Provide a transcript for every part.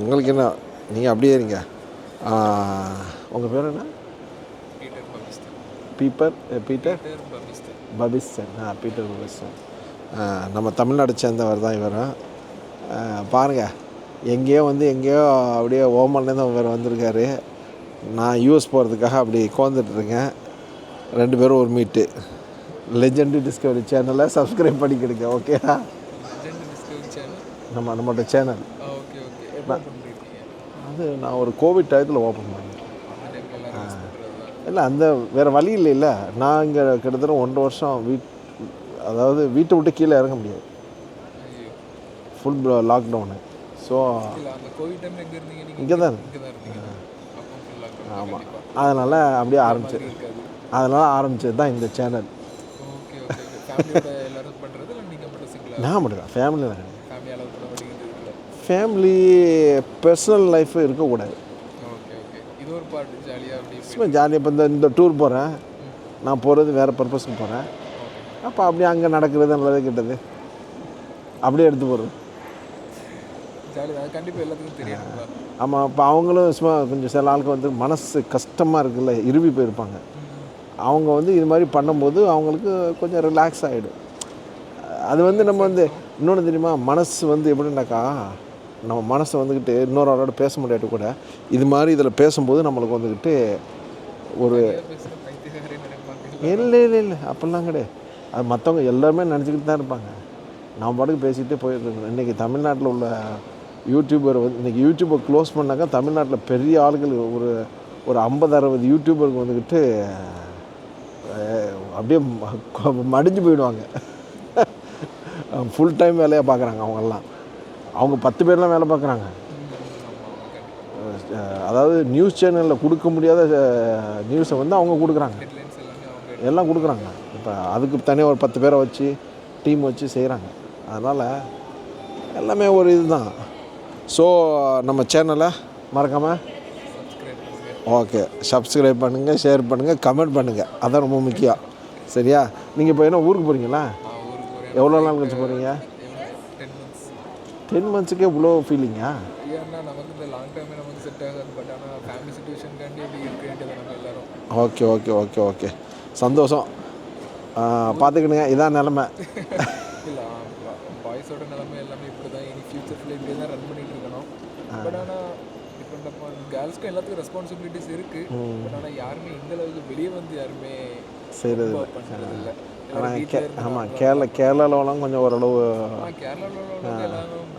உங்களுக்கு என்ன, நீங்கள் அப்படியே இருங்க. உங்கள் பேர் என்ன? பீட்டர் பபிஸ்டன். பீட்டர் பபிஸ்டன். பீட்டர் பபிஸ்டன். நம்ம தமிழ்நாடு சேர்ந்தவர் தான் இவர். பாருங்கள், எங்கேயோ அப்படியே ஓமன்லேருந்து இவர் வந்திருக்காரு. நான் யூஎஸ் போகிறதுக்காக அப்படி உட்காந்துட்ருக்கேன். 2 பேரும் ஒரு மீட்டு. லெஜெண்ட் டிஸ்கவரி சேனலை சப்ஸ்கிரைப் பண்ணிக்கிடுங்க. ஓகே, நம்மளோட சேனல் அது நான் ஒரு கோவிட் டயத்தில் ஓப்பன் பண்ணேன். இல்லை, அந்த வேறு வழி இல்லைல்ல. நான் இங்கே கிட்டத்தட்ட 1.5 வருஷம் அதாவது வீட்டை விட்டு கீழே இறங்க முடியாது. Full lockdown. ஸோ இங்கே தான். ஆமாம், அதனால் அப்படியே ஆரம்பிச்சது தான் இந்த சேனல். நான் மட்டும் தான், ஃபேமிலி தான். ஃபேமிலி பர்சனல் லைஃப் இருக்கக்கூடாது. சும்மா ஜாலியாக இப்போ இந்த டூர் போகிறேன், நான் போகிறது வேறு பர்பஸ்க்கு போகிறேன். அப்போ அப்படியே அங்கே நடக்கிறது நல்லது கெட்டது அப்படியே எடுத்து போகிறது. ஆமாம், இப்போ அவங்களும் சும்மா கொஞ்சம் சில ஆளுக்கு வந்து மனசு கஷ்டமாக இருக்குல்ல, இருவி போயிருப்பாங்க. அவங்க வந்து இது மாதிரி பண்ணும்போது அவங்களுக்கு கொஞ்சம் ரிலாக்ஸ் ஆகிடும். அது வந்து நம்ம வந்து இன்னொன்று தெரியுமா, மனசு வந்து எப்படின்னாக்கா, நம்ம மனசை வந்துக்கிட்டு இன்னொரு ஆளோட பேச முடியாட்டு கூட இது மாதிரி இதில் பேசும்போது நம்மளுக்கு வந்துக்கிட்டு ஒரு இல்லை அப்படிலாம் கிடையாது. அது மற்றவங்க எல்லாருமே நினச்சிக்கிட்டு தான் இருப்பாங்க. நான் பாட்டுக்கு பேசிக்கிட்டே போயிட்டுருக்கேன். இன்றைக்கி தமிழ்நாட்டில் உள்ள யூடியூபர் வந்து இன்றைக்கி யூடியூப்பை க்ளோஸ் பண்ணாக்கா தமிழ்நாட்டில் பெரிய ஆளுகள் ஒரு 50-60 யூடியூபருக்கு வந்துக்கிட்டு அப்படியே மடிஞ்சு போயிடுவாங்க. ஃபுல் டைம் வேலையாக பார்க்குறாங்க அவங்கெல்லாம். அவங்க 10 பேர்லாம் வேலை பார்க்குறாங்க. அதாவது நியூஸ் சேனலில் கொடுக்க முடியாத நியூஸை வந்து அவங்க கொடுக்குறாங்க, எல்லாம் கொடுக்குறாங்க. இப்போ அதுக்கு தனியாக ஒரு 10 பேரை வச்சு டீம் வச்சு செய்கிறாங்க. அதனால் எல்லாமே ஒரு இதுதான். ஸோ நம்ம சேனலை மறக்காமல் சப்ஸ்கிரைப் பண்ணுங்கள், ஷேர் பண்ணுங்கள், கமெண்ட் பண்ணுங்கள். அதான் ரொம்ப முக்கியம். சரியா? நீங்கள் இப்போ என்ன ஊருக்கு போகிறீங்களா? எவ்வளோ நாள் கழிச்சு போகிறீங்க? 10 monthsக்கே இவ்வளோ ஃபீலிங்கா? ஓகே, சந்தோஷம். பார்த்துக்கணுங்க, இதான் நிலமை. பாய்ஸோட நிலைமை எல்லாமே இப்படி தான். இனி ஃபியூச்சரில் இப்படி தான் ரன் பண்ணிகிட்டு இருக்கணும். பட் ஆனால் டிபெண்ட் அப்பான் கேர்ள்ஸ்க்கும் எல்லாத்துக்கும் ரெஸ்பான்சிபிலிட்டிஸ் இருக்குது. பட் ஆனால் யாருமே இந்த அளவுக்கு வெளியே வந்து யாருமே செய்கிறது பண்ணுறதில்லை. ஆமாம், கேரளாவிலாம் கொஞ்சம் ஓரளவு.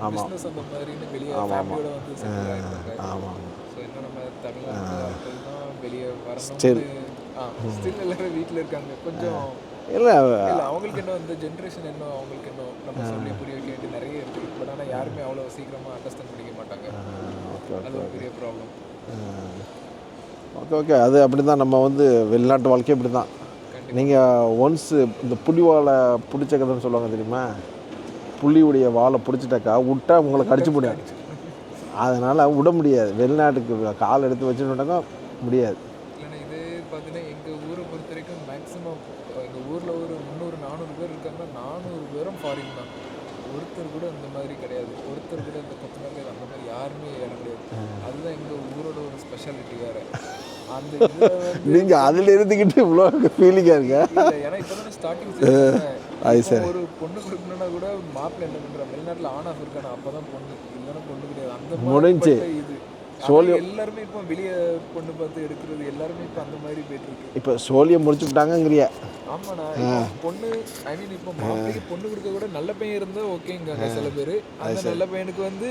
ஆமாம், அந்த மாதிரின்னு வெளியே ஃபேமிலியோட வந்து செட்டில் ஆகிருக்காங்க. ஆமாம். ஸோ இன்னும் நம்ம தமிழ்நாட்டில் தான் வெளியே வரணும். ஸ்டில் எல்லாரும் வீட்டில் இருக்காங்க. கொஞ்சம் இல்லை அவங்களுக்கு என்ன இந்த ஜென்ரேஷன் என்ன அவங்களுக்கு என்ன நம்ம சொல்லி புரிய வைக்க வேண்டிய நிறைய இருக்குது. பட் ஆனால் யாருமே அவ்வளோ சீக்கிரமாக அண்டர்ஸ்டாண்ட் பண்ணிக்க மாட்டாங்க. அது ஒரு பெரிய ப்ராப்ளம். ஓகே, அது அப்படி தான். நம்ம வந்து வெளிநாட்டு வாழ்க்கை இப்படி தான். நீங்கள் ஒன்ஸு இந்த புலிவாலை பிடிச்ச கதைன்னு சொல்லுவாங்க தெரியுமா? புலியுடைய வாழை பிடிச்சிட்டாக்கா விட்டா உங்களை கடிச்சு முடியாது. அதனால் விட முடியாது. வெளிநாட்டுக்கு கால் எடுத்து வச்சுட்டாக்கா முடியாது. இல்லைன்னா இது பார்த்தீங்கன்னா எங்கள் ஊரை பொறுத்த வரைக்கும் மேக்ஸிமம் எங்கள் ஊரில் ஒரு 300-400 பேர் இருக்காங்கன்னா 400 பேரும் ஃபாரின் தான். ஒருத்தர் கூட இந்த மாதிரி கிடையாது. ஒருத்தர் கூட இந்த கொத்தனார் அந்த மாதிரி யாருமே ஏற முடியாது. அதுதான் எங்கள் ஊரோட ஒரு ஸ்பெஷாலிட்டி வேறு. அந்த நீங்கள் அதில் இருந்துக்கிட்டு இவ்வளோ ஃபீலிங்காக இருக்க. ஏன்னா இப்போ தான் ஸ்டார்டிங் ஒரு பொண்ணு கொடுக்கணுன்னா கூட மாப்பிள்ளை என்ன பண்ணுறான், வெளிநாட்டில் ஆன் ஆஃப் இருக்கானா அப்போ தான் பொண்ணு, இல்லைன்னா பொண்ணு கிடையாது. அந்த முடிஞ்சு இது எல்லாருமே இப்போ வெளியே பொண்ணு பார்த்து எடுக்கிறது எல்லாருமே இப்போ அந்த மாதிரி போயிட்டு இருக்கு. இப்போ சோழியம் முடிச்சு விட்டாங்கங்கிறிய. ஆமாண்ணா, பொண்ணு ஐ மீன் இப்போ மாப்பிள்ளைக்கு பொண்ணு கொடுக்க கூட நல்ல பையன் இருந்தால் ஓகேங்க சில பேர். அந்த நல்ல பையனுக்கு வந்து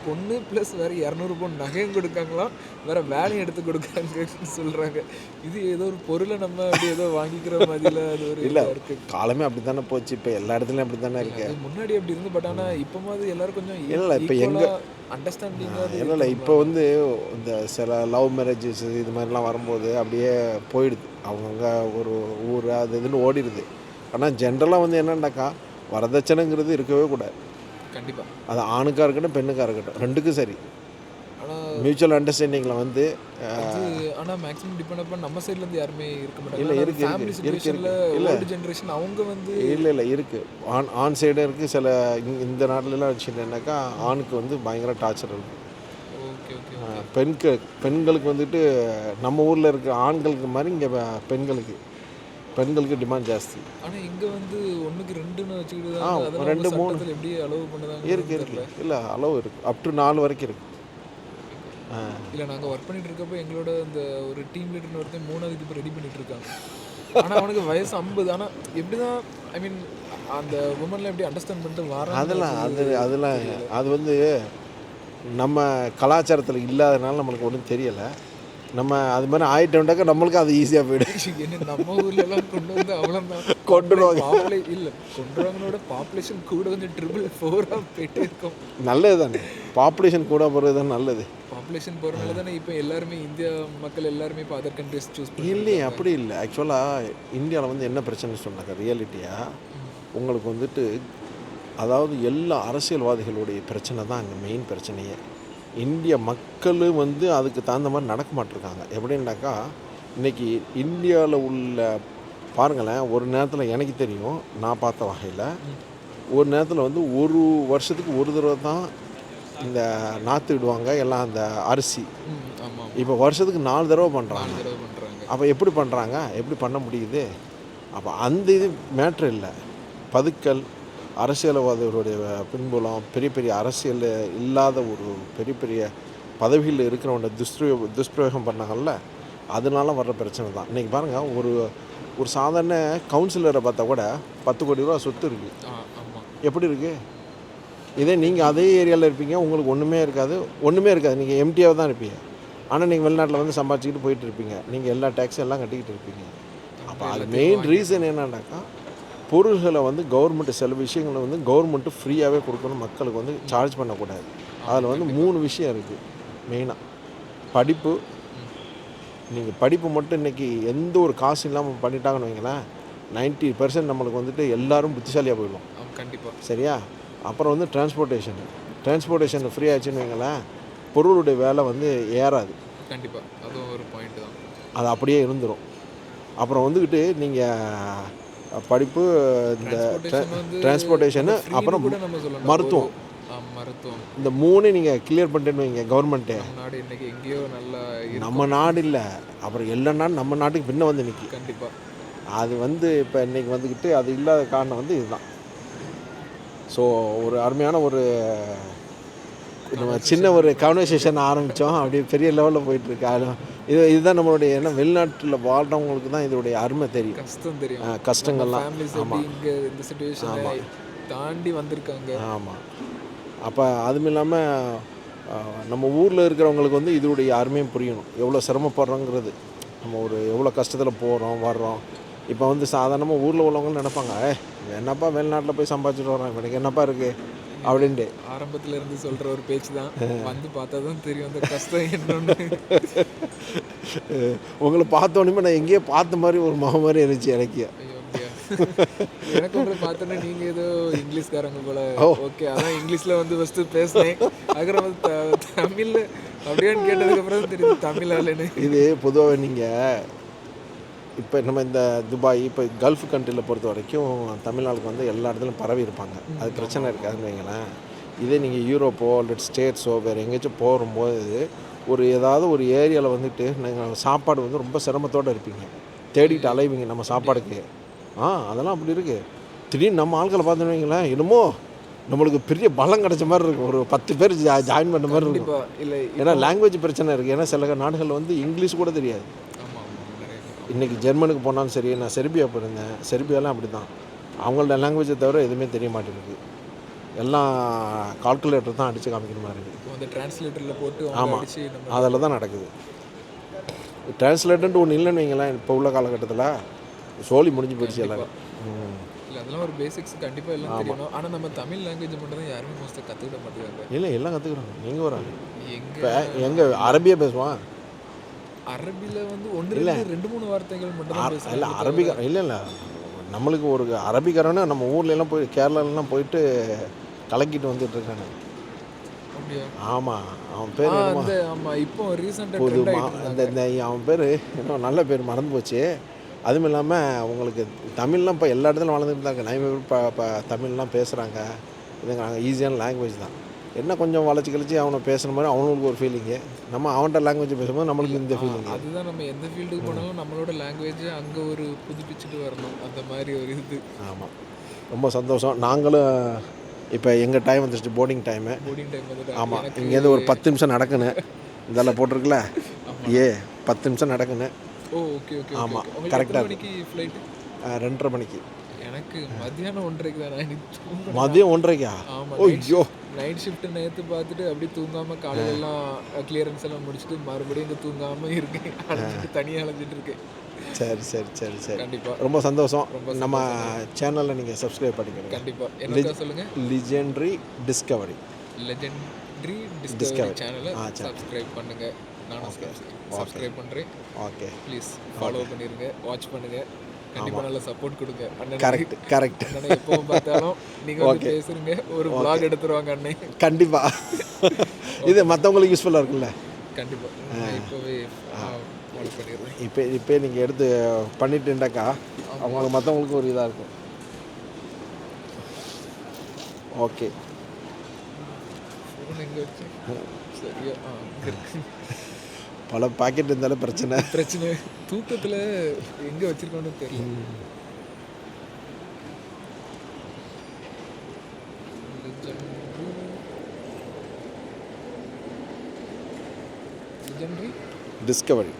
பொண்ணு ப்ளஸ் வேற 200 பவுன் நகையும் கொடுக்காங்களாம், வேற வேலையும் எடுத்து கொடுக்குறாங்கன்னு சொல்றாங்க. இது ஏதோ ஒரு பொருளை நம்ம அப்படி ஏதோ வாங்கிக்கிற மாதிரில அது ஒரு இல்லை இருக்கு. காலமே அப்படி தானே போச்சு. இப்போ எல்லா இடத்துலையும் அப்படி தானே இருக்கு. முன்னாடி அப்படி இருந்து பட் ஆனால் இப்போ மாதிரி எல்லாரும் கொஞ்சம் இல்லை இப்போ எங்கே அண்டர்ஸ்டாண்டிங்காக இல்லை இப்போ வந்து இந்த சில லவ் மேரேஜஸ் இது மாதிரிலாம் வரும்போது அப்படியே போயிடுது. அவங்கவுங்க ஒரு ஊர் அது இதுன்னு ஓடிடுது. ஆனால் ஜென்ரலாக வந்து என்னன்னாக்கா வரதட்சணைங்கிறது இருக்கவே கூடாது. கண்டிப்பாக அது ஆணுக்காக இருக்கட்டும் பெண்ணுக்காக இருக்கட்டும் ரெண்டுக்கும் சரி. ஆனால் மியூச்சுவல் அண்டர்ஸ்டாண்டிங்கில் வந்து ஆனால் மேக்ஸிமம் டிபெண்ட் அப்போ நம்ம சைட்லேருந்து யாருமே இருக்க மாட்டாங்க. இல்லை இருக்கு இல்லை ஜென்ரேஷன் அவங்க வந்து இல்லை இருக்குது ஆண் சைடும் இருக்குது. சில இந்த நாட்டிலலாம் வச்சுட்டேன்னாக்கா ஆணுக்கு வந்து பயங்கர டார்ச்சர் இருக்குது. Okay okay. பெண்களுக்கு வந்துட்டு நம்ம ஊரில் இருக்கிற ஆண்களுக்கு மாதிரி இங்கே பெண்களுக்கு டிமாண்ட் ஜாஸ்தி. ஆனால் இங்கே வந்து 1க்கு 2ன்னு வச்சுக்கிட்டு அதெல்லாம் 2 3 சட்டத்தில் எப்படி அலோவ் பண்ணுதாங்க இருக்கு. இல்லை அளவு இருக்குது, அப் டு 4 வரைக்கும் இருக்குது. இல்லை நாங்கள் ஒர்க் பண்ணிட்டு இருக்கப்போ எங்களோட அந்த ஒரு டீம் லீடர்னு ஒருத்தன் 3வது இப்போ ரெடி பண்ணிட்டு இருக்காங்க. ஆனால் அவனுக்கு வயசு 50. ஆனால் எப்படி தான் ஐ மீன் அந்த உமன்லாம் எப்படி அண்டர்ஸ்டாண்ட் பண்ணிட்டு வராங்க. அதெல்லாம் அது வந்து நம்ம கலாச்சாரத்தில் இல்லாதனால நம்மளுக்கு ஒன்றும் தெரியலை. நம்ம அது மாதிரி ஆகிட்டோம்னாக்கா நம்மளுக்கு அது ஈஸியாக போய்டும். என்ன நம்ம ஊர்லலாம் கொண்டு வந்து அவ்வளோதான் கொண்டுடுவாங்க. இல்லை கொண்டுறவங்களோட பாப்புலேஷன் கூட கொஞ்சம் 4 போயிட்டே இருக்கும். நல்லது தானே, பாப்புலேஷன் கூட போகிறது தான் நல்லது. பாப்புலேஷன் போகிறனால தானே இப்போ எல்லாருமே இந்தியா மக்கள் எல்லாருமே இப்போ அதர் கண்ட்ரிஸ் சூஸ் பண்ணி. இல்லையே, அப்படி இல்லை. ஆக்சுவலாக இந்தியாவில் வந்து என்ன பிரச்சனை சொன்னாங்க, ரியாலிட்டியாக உங்களுக்கு வந்துட்டு அதாவது எல்லா அரசியல்வாதிகளுடைய பிரச்சனை தான் அங்கே மெயின் பிரச்சனையே. இந்திய மக்கள் வந்து அதுக்கு தகுந்த மாதிரி நடக்க மாட்டிருக்காங்க. எப்படின்னாக்கா இன்றைக்கி இந்தியாவில் உள்ள பாருங்களேன், ஒரு நேரத்தில் எனக்கு தெரியும், நான் பார்த்த வகையில் ஒரு நேரத்தில் வந்து ஒரு வருஷத்துக்கு ஒரு தடவை தான் இந்த நாற்று விடுவாங்க எல்லாம் அந்த அரிசி. இப்போ வருஷத்துக்கு 4 தடவை பண்ணுறாங்க. அப்போ எப்படி பண்ணுறாங்க, எப்படி பண்ண முடியுது? அப்போ அந்த இது மேட்ரு இல்லை. பதுக்கல், அரசியல்வாதிகளுடைய பின்புலம், பெரிய பெரிய அரசியல் இல்லாத ஒரு பெரிய பெரிய பதவியில் இருக்கிறவங்க துஷ்பிரயோகம் பண்ணாங்கல்ல, அதனால வர்ற பிரச்சனை தான். இன்றைக்கி பாருங்கள், ஒரு சாதாரண கவுன்சிலரை பார்த்தா கூட 10 கோடி ரூபா சொத்து இருக்குது. எப்படி இருக்குது? இதே நீங்கள் அதே ஏரியாவில் இருப்பீங்க, உங்களுக்கு ஒன்றுமே இருக்காது. நீங்கள் எம்டியாக தான் இருப்பீங்க. ஆனால் நீங்கள் வெளிநாட்டில் வந்து சம்பாதிச்சிக்கிட்டு போயிட்டு இருப்பீங்க. நீங்கள் எல்லா டேக்ஸும் எல்லாம் கட்டிக்கிட்டு இருப்பீங்க. அப்போ அது மெயின் ரீசன் என்னன்னாக்கா, பொருள்களை வந்து கவர்மெண்ட்டு சில விஷயங்களை வந்து கவர்மெண்ட்டு ஃப்ரீயாகவே கொடுக்கணும், மக்களுக்கு வந்து சார்ஜ் பண்ணக்கூடாது. அதில் வந்து 3 விஷயம் இருக்குது மெயினாக. படிப்பு, நீங்கள் படிப்பு மட்டும் இன்றைக்கி எந்த ஒரு காசு இல்லாமல் பண்ணிட்டாங்கன்னு வைங்களேன், 90% நம்மளுக்கு வந்துட்டு எல்லோரும் புத்திசாலியாக போயிடும். கண்டிப்பாக. சரியா? அப்புறம் வந்து டிரான்ஸ்போர்ட்டேஷன் ஃப்ரீ ஆச்சுன்னு வைங்களேன், பொருளுடைய வேலை வந்து ஏறாது. கண்டிப்பாக, அதுவும் ஒரு பாயிண்ட் தான். அது அப்படியே இருந்துடும். அப்புறம் வந்துக்கிட்டு நீங்கள் படிப்பு, இந்த டிரான்ஸ்போர்ட்டேஷனு, அப்புறம் மருத்துவம், இந்த 3 நீங்கள் கிளியர் பண்ணிட்டேன்னு வைங்க கவர்மெண்ட்டு, நாடு இன்றைக்கி எங்கேயோ நல்லா நம்ம நாடு இல்லை, அப்புறம் எல்லா நாடும் நம்ம நாட்டுக்கு பின்ன வந்து நிற்கி. கண்டிப்பாக. அது வந்து இப்போ இன்றைக்கி வந்துக்கிட்டு அது இல்லாத காரணம் வந்து இதுதான். ஸோ ஒரு அருமையான ஒரு நம்ம சின்ன ஒரு கான்வர்சேஷன் ஆரம்பித்தோம், அப்படியே பெரிய லெவலில் போயிட்டுருக்கு. இதுதான் நம்மளுடைய, ஏன்னா வெளிநாட்டில் வாழ்கிறவங்களுக்கு தான் இதோடைய அருமை தெரியும், கஷ்டம் தெரியும், கஷ்டங்கள்லாம். ஆமாம், இங்கே இந்த சிச்சுவேஷனை தாண்டி வந்திருக்காங்க. ஆமாம். அப்போ அதுவும் இல்லாமல் நம்ம ஊரில் இருக்கிறவங்களுக்கு வந்து இதோடைய அருமையும் புரியணும், எவ்வளோ சிரமப்படுறோங்கிறது. நம்ம எவ்வளோ கஷ்டத்தில் போகிறோம் வர்றோம். இப்போ வந்து சாதாரணமாக ஊரில் உள்ளவங்களும் நினைப்பாங்க, என்னப்பா வெளிநாட்டில் போய் சம்பாதிச்சுட்டு வரோம், இவனுக்கு என்னப்பா இருக்குது அப்படின்ட்டு. ஆரம்பத்தில் இருந்து சொல்கிற ஒரு பேச்சு தான், வந்து பார்த்தா தான் தெரியும் அந்த கஷ்டம் என்னன்னு. உங்களை பார்த்தோன்னே நான் எங்கேயோ பார்த்த மாதிரி ஒரு முகம் மாதிரி இருந்துச்சு எனக்கு. எனக்கு உங்களை பார்த்தோன்னே நீங்கள் ஏதோ இங்கிலீஷ்காரங்க போல. ஓகே, அதான் இங்கிலீஷில் வந்து ஃபஸ்ட்டு பேசினேன், அதுக்கப்புறம் வந்து தமிழில் அப்படியான்னு கேட்டதுக்கப்புறம் தெரியுது தமிழ் ஆளுன்னு. இது பொதுவாக நீங்கள் இப்போ நம்ம இந்த துபாய், இப்போ கல்ஃப் கண்ட்ரியில் பொறுத்த வரைக்கும் தமிழ்நாளுக்கு வந்து எல்லா இடத்துலையும் பரவி இருப்பாங்க, அது பிரச்சனை இருக்காதுன்னு வைங்களேன். இதே நீங்கள் யூரோப்போ இல்லை ஸ்டேட்ஸோ வேறு எங்கேயாச்சும் போகும்போது ஏதாவது ஒரு ஏரியாவில் வந்துட்டு நீங்கள் சாப்பாடு வந்து ரொம்ப சிரமத்தோடு இருப்பீங்க, தேடிட்டு அலைவீங்க நம்ம சாப்பாடுக்கு. அதெல்லாம் அப்படி இருக்குது. திடீர்னு நம்ம ஆட்களை பார்த்தோன்னு வைங்களேன், என்னமோ நம்மளுக்கு பெரிய பலம் கிடச்ச மாதிரி இருக்கும், ஒரு 10 பேர் ஜாயின் பண்ண மாதிரி இருக்கும். இல்லை, ஏன்னா லாங்குவேஜ் பிரச்சனை இருக்குது. ஏன்னா சில நாடுகளில் வந்து இங்கிலீஷ் கூட தெரியாது. இன்றைக்கி ஜெர்மனுக்கு போனாலும் சரி, நான் செர்பியா போயிருந்தேன், செர்பியாலாம் அப்படி தான், அவங்களோட லாங்குவேஜை தவிர எதுவுமே தெரிய மாட்டேங்குது. எல்லாம் கால்குலேட்டர் தான் அடித்து காமிக்கிற மாதிரி இருக்குது. அந்த டிரான்ஸ்லேட்டரில் போட்டு. ஆமாம், அதில் தான் நடக்குது. டிரான்ஸ்லேட்டர்ன்ட்டு ஒன்று இல்லைன்னு வைங்களேன், இப்போ உள்ள காலகட்டத்தில் சோலி முடிஞ்சு போயிடுச்சு எல்லாரும். இல்லை, அதெல்லாம் ஒரு பேசிக்ஸ் கண்டிப்பாக எல்லாம் தெரியணும். ஆனால் நம்ம தமிழ் லாங்குவேஜ் மட்டும் தான் யாருமே மோஸ்ட்டாக கற்றுக்கிட மாட்டேங்கிறாங்க. இல்லை, எல்லாம் கற்றுக்குறாங்க. எங்கே வராங்க? இப்போ எங்கே அரபியாக பேசுவான், அரபியில் வந்து 1-2-3 வார்த்தைகள் மட்டும் தான். இல்லை அரபிக் இல்லை நம்மளுக்கு ஒரு அரபிக்காரன்னு நம்ம ஊர்லெலாம் போய் கேரளாலலாம் போயிட்டு கலக்கிட்டு வந்துட்டு இருக்காங்க. ஆமாம், அவன் பேர் ஆமாம், இப்போ ரீசெண்டாக அந்த அவன் பேர் இன்னும் நல்ல பேர் மறந்து போச்சு. அதுவும் இல்லாமல் அவங்களுக்கு தமிழ்லாம் இப்போ எல்லா இடத்துலையும் வளர்ந்துட்டு இருந்தாங்க. நிறைய பேர் இப்போ தமிழ்லாம் பேசுகிறாங்க. இதுங்க ஈஸியான லாங்குவேஜ் தான். என்ன கொஞ்சம் வளைச்சி கழிச்சு அவனை பேசுகிற மாதிரி அவனுக்கு ஒரு ஃபீலிங்கு, நம்ம அவன்கிட்ட லாங்குவேஜ் பேசும்போது நம்மளுக்கு இந்த ஃபீலிங்கு. அதுதான் நம்ம எந்த ஃபீல்டுக்கு போனாலும் நம்மளோட லாங்குவேஜை அங்கே ஒரு புதுப்பிச்சுட்டு வரணும், அந்த மாதிரி ஒரு இது. ஆமாம், ரொம்ப சந்தோஷம். நாங்களும் இப்போ எங்கள் டைம் வந்துச்சு, போர்டிங் டைமு. போர்டிங் டைம் வந்துட்டு ஆமாம், இங்கேருந்து ஒரு 10 நிமிஷம் நடக்கணும். இதெல்லாம் போட்டிருக்குல்ல 10 நிமிஷம் நடக்கணும். ஓ ஓகே ஓகே. ஆமாம், உங்களுக்கு கரெக்டாக எத்தனை மணிக்கு ஃப்ளைட்டு? 2:30 மணிக்கு. எனக்கு மத்தியானம் 1:30க்கு தான். நான் இன்னைக்கு தூங்கணும். மதியம் 1:30க்கா? ஆமாம், ஐயோ, நைட் ஷிஃப்ட்டு நேற்று பார்த்துட்டு அப்படியே தூங்காமல் காலையிலலாம் கிளியரன்ஸ் எல்லாம் முடிச்சுட்டு மறுபடியும் இங்கே தூங்காமல் இருக்கேன், அலைஞ்சிட்டு தனியாக அலைஞ்சிட்டு இருக்கேன். சரி சரி சரி சரி, கண்டிப்பாக ரொம்ப சந்தோஷம். நம்ம சேனலில் நீங்கள் சப்ஸ்கிரைப் பண்ணிக்கணும். கண்டிப்பாக. என்னக்கா சொல்லுங்கள்? லெஜெண்டரி டிஸ்கவரி டிஸ்கவரி சேனலை சப்ஸ்கிரைப் பண்ணுங்கள். நானும் சப்ஸ்கிரைப் பண்ணுறேன். ஓகே, ப்ளீஸ் ஃபாலோ பண்ணிடுங்க, வாட்ச் பண்ணுங்கள். கண்டிப்பாக நல்ல சப்போர்ட் கொடுங்க அண்ணன். Correct correct. அண்ணனை எப்பவும் பார்த்தாலும் நீங்கள் வந்து பேசுறீங்க, ஒரு vlog எடுத்துருவாங்க அண்ணன். கண்டிப்பாக. இது மற்றவங்களுக்கு யூஸ்ஃபுல்லாக இருக்குல்ல. கண்டிப்பாக இப்போவே ஃபாலோ பண்ணிடுறேன். இப்போ நீங்கள் எடுத்து பண்ணிட்டுண்டாக்கா அவங்களுக்கு மற்றவங்களுக்கு ஒரு இதாக இருக்கும். ஓகே, ஃபோன் எங்கே வச்சு சரியா இருக்கு. பல பாக்கெட் இருந்தாலும் பிரச்சனை. தூக்கத்தில் எங்கே வச்சுருக்கோன்னு தெரியல. Legendary Discovery.